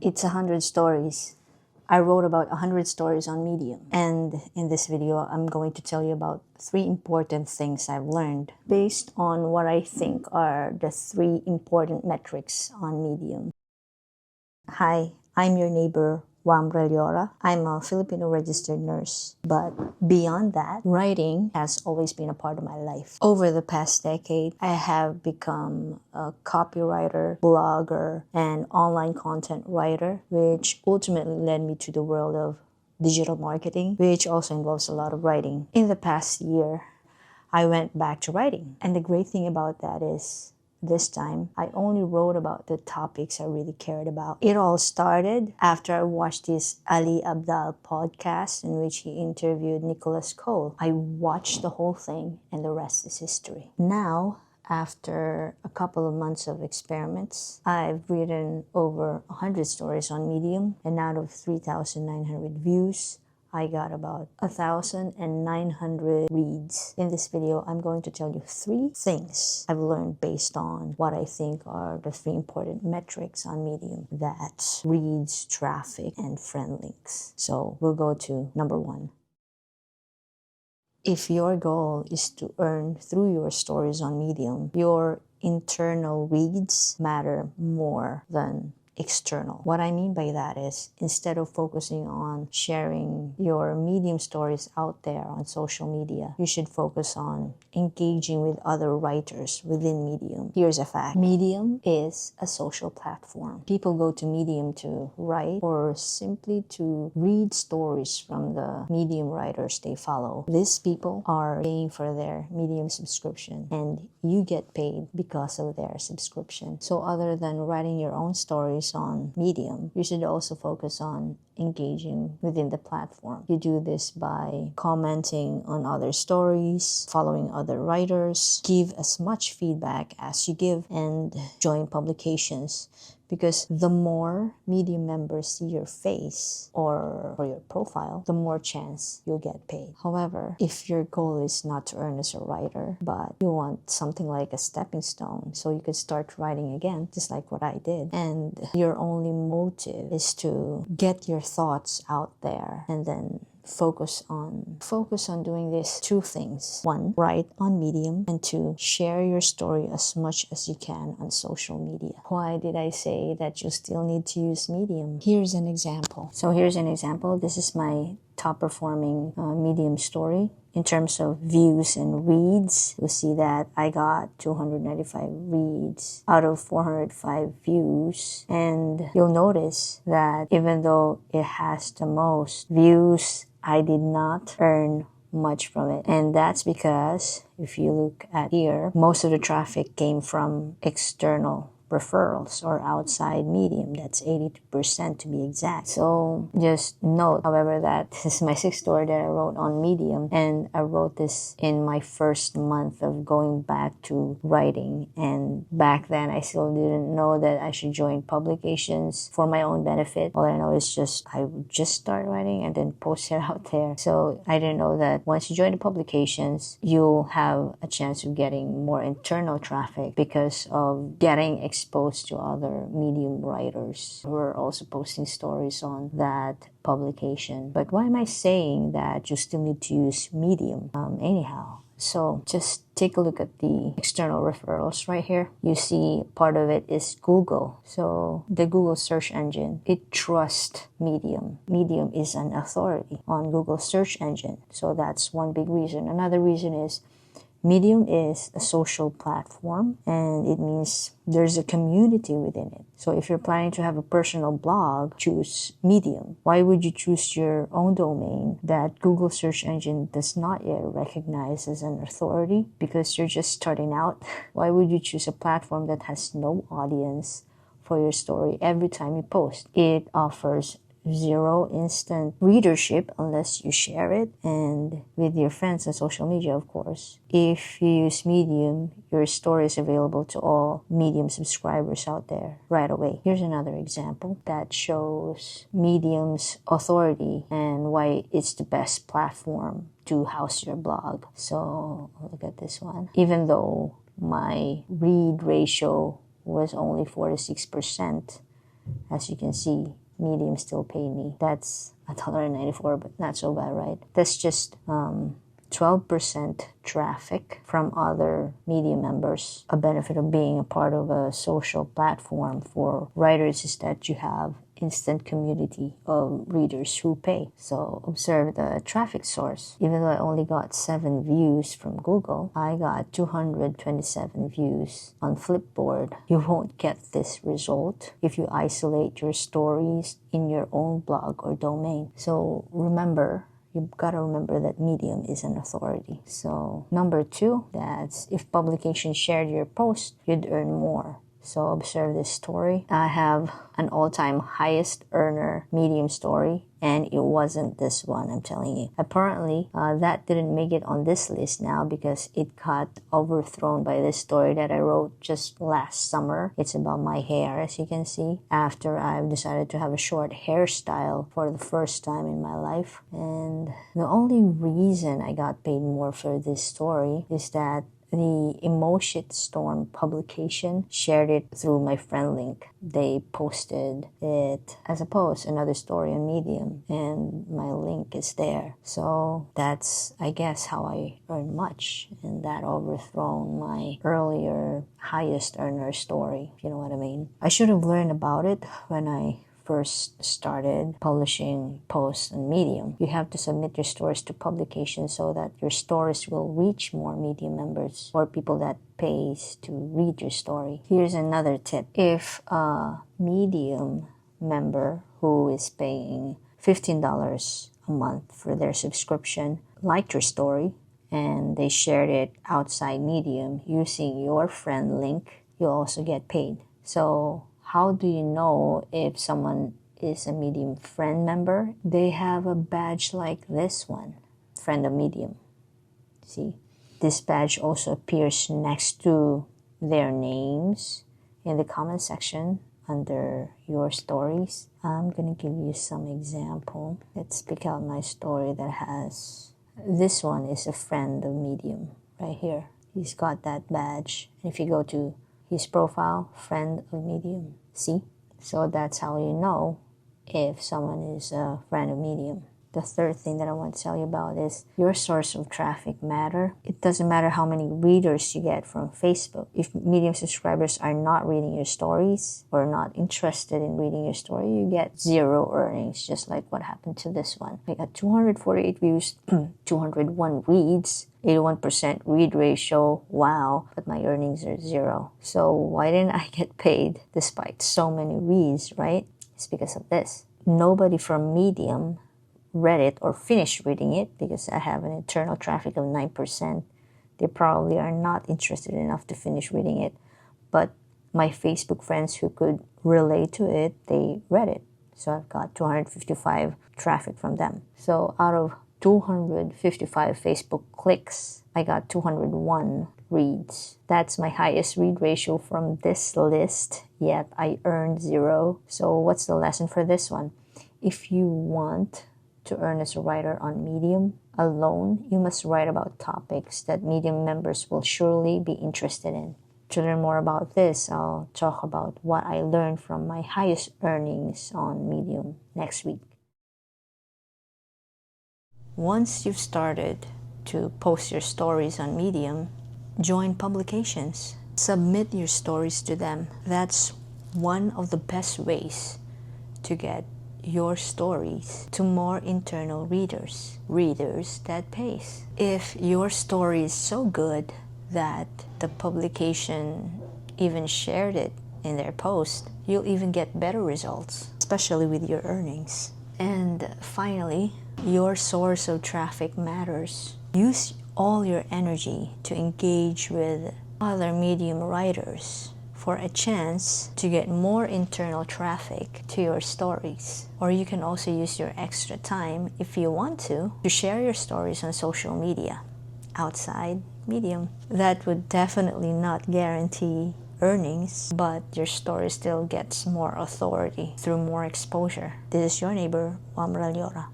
It's 100 stories. I wrote about 100 stories on Medium. And in this video, I'm going to tell you about 3 important things I've learned based on what I think are the 3 important metrics on Medium. Hi, I'm your neighbor, Wam Rellora. I'm a Filipino Registered Nurse. But beyond that, writing has always been a part of my life. Over the past decade, I have become a copywriter, blogger, and online content writer, which ultimately led me to the world of digital marketing, which also involves a lot of writing. In the past year, I went back to writing. And the great thing about that is, this time, I only wrote about the topics I really cared about. It all started after I watched this Ali Abdaal podcast in which he interviewed Nicholas Cole. I watched the whole thing and the rest is history. Now, after a couple of months of experiments, I've written over 100 stories on Medium, and out of 3,900 views, I got about 1,900 reads. In this video, I'm going to tell you 3 things I've learned based on what I think are the 3 important metrics on Medium: that reads, traffic, and friend links. So we'll go to number 1. If your goal is to earn through your stories on Medium, your internal reads matter more than external. What I mean by that is, instead of focusing on sharing your Medium stories out there on social media, you should focus on engaging with other writers within Medium. Here's a fact. Medium is a social platform. People go to Medium to write or simply to read stories from the Medium writers they follow. These people are paying for their Medium subscription, and you get paid because of their subscription. So other than writing your own stories on Medium, you should also focus on engaging within the platform. You do this by commenting on other stories, following other writers, give as much feedback as you give, and join publications. Because the more Medium members see your face or your profile, the more chance you'll get paid. However, if your goal is not to earn as a writer, but you want something like a stepping stone so you could start writing again, just like what I did, and your only motive is to get your thoughts out there and then focus on doing these 2 things. 1, write on Medium, and 2, share your story as much as you can on social media. Why did I say that you still need to use Medium? Here's an example. This is my top performing Medium story. In terms of views and reads, you'll see that I got 295 reads out of 405 views. And you'll notice that even though it has the most views, I did not earn much from it. And that's because, if you look at here, most of the traffic came from external referrals or outside Medium. That's 82% to be exact. So just note, however, that this is my 6th story that I wrote on Medium, and I wrote this in my first month of going back to writing. And back then, I still didn't know that I should join publications for my own benefit. All I know is I would just start writing and then post it out there. So I didn't know that once you join the publications, you'll have a chance of getting more internal traffic because of getting exposed to other Medium writers who are also posting stories on that publication. But why am I saying that you still need to use Medium anyhow? So just take a look at the external referrals right here. You see part of it is Google. So the Google search engine, it trusts Medium. Medium is an authority on Google search engine. So that's one big reason. Another reason is Medium is a social platform, and it means there's a community within it. So if you're planning to have a personal blog, choose Medium. Why would you choose your own domain that Google search engine does not yet recognize as an authority? Because you're just starting out. Why would you choose a platform that has no audience for your story every time you post? It offers 0 instant readership unless you share it, and with your friends on social media, of course. If you use Medium, your story is available to all Medium subscribers out there right away. Here's another example that shows Medium's authority and why it's the best platform to house your blog. So look at this one. Even though my read ratio was only 46%, As you can see, Medium still paid me. That's $1.94, but not so bad, right? That's just 12% traffic from other Medium members. A benefit of being a part of a social platform for writers is that you have instant community of readers who pay. So observe the traffic source. Even though I only got 7 views from Google, I got 227 views on Flipboard. You won't get this result if you isolate your stories in your own blog or domain. So remember, you've got to remember that Medium is an authority. So number 2, that's if publication shared your post, you'd earn more. So observe this story. I have an all-time highest earner Medium story, and it wasn't this one, I'm telling you. Apparently, that didn't make it on this list now because it got overthrown by this story that I wrote just last summer. It's about my hair, as you can see, after I've decided to have a short hairstyle for the first time in my life. And the only reason I got paid more for this story is that the Emotion Storm publication shared it through my friend link. They posted it as a post, another story on Medium, and my link is there. So that's, I guess, how I earn much, and that overthrown my earlier highest earner story, if you know what I mean. I should have learned about it when I first started publishing posts on Medium. You have to submit your stories to publication so that your stories will reach more Medium members or people that pays to read your story. Here's another tip. If a Medium member who is paying $15 a month for their subscription liked your story and they shared it outside Medium using your friend link, you'll also get paid. So how do you know if someone is a Medium friend member? They have a badge like this one, Friend of Medium. See? This badge also appears next to their names in the comment section under your stories. I'm going to give you some example. Let's pick out my story that has, this one is a Friend of Medium right here. He's got that badge. And if you go to his profile, Friend of Medium. See? So that's how you know if someone is a friend of Medium. The third thing that I want to tell you about is your source of traffic matter. It doesn't matter how many readers you get from Facebook. If Medium subscribers are not reading your stories or not interested in reading your story, you get 0 earnings, just like what happened to this one. I got 248 views, 201 reads, 81% read ratio, wow, but my earnings are 0. So why didn't I get paid despite so many reads, right? It's because of this. Nobody from Medium read it or finished reading it because I have an internal traffic of 9%. They probably are not interested enough to finish reading it. But my Facebook friends who could relate to it, they read it. So I've got 255 traffic from them. So out of 255 Facebook clicks, I got 201 reads. That's my highest read ratio from this list, yet I earned 0. So what's the lesson for this one? If you want to earn as a writer on Medium alone, you must write about topics that Medium members will surely be interested in. To learn more about this, I'll talk about what I learned from my highest earnings on Medium next week. Once you've started to post your stories on Medium, join publications. Submit your stories to them. That's one of the best ways to get your stories to more internal readers that pays. If your story is so good that the publication even shared it in their post, you'll even get better results, especially with your earnings. And finally, your source of traffic matters. Use all your energy to engage with other Medium writers for a chance to get more internal traffic to your stories. Or you can also use your extra time, if you want to share your stories on social media outside Medium. That would definitely not guarantee earnings, but your story still gets more authority through more exposure. This is your neighbor, Wam Rellora.